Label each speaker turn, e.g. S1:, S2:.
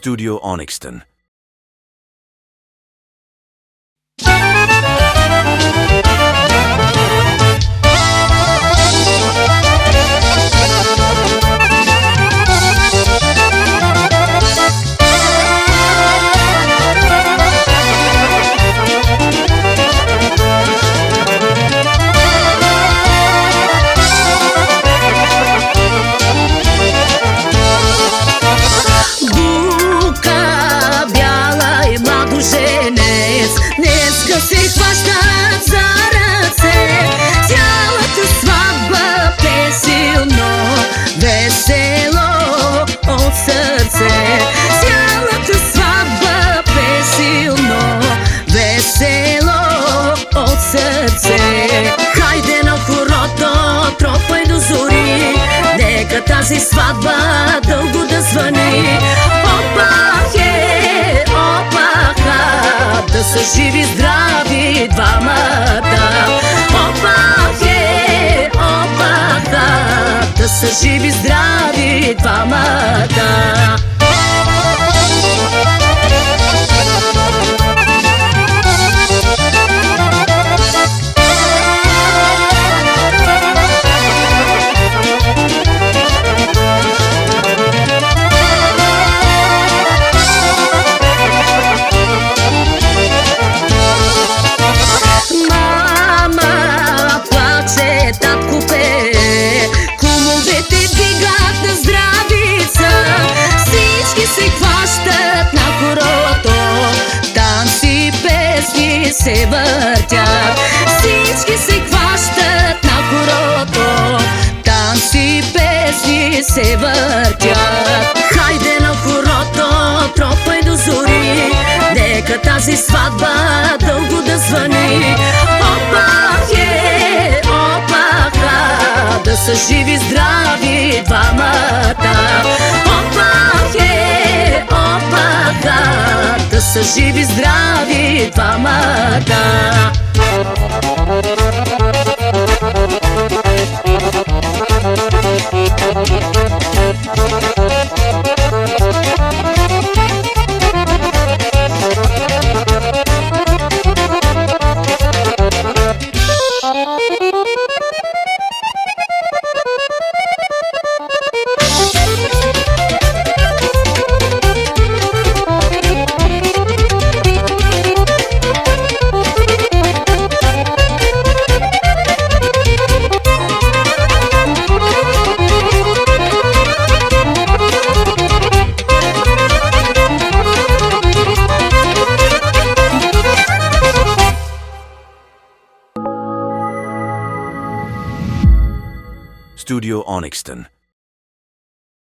S1: Studio Onyxton.
S2: Се хващат за ръце, цялата сватба песилно, весело от сърце. Цялата сватба песилно, весело от сърце. Хайде на хорото, тропай до зори, нека тази сватба дълго да звъни. Опахе, опаха, да са живи здрави двамата. Опахе, опаха, да са живи здрави двамата. Се въртят, всички се хващат на хорото, танци, песни се въртят. Хайде на хорото, тропай до зори, нека тази сватба дълго да звъни. Опахе, опаха, да са живи здрави двамата. Опахе, опаха, да са живи здрави двамата.
S1: Studio Onyxton.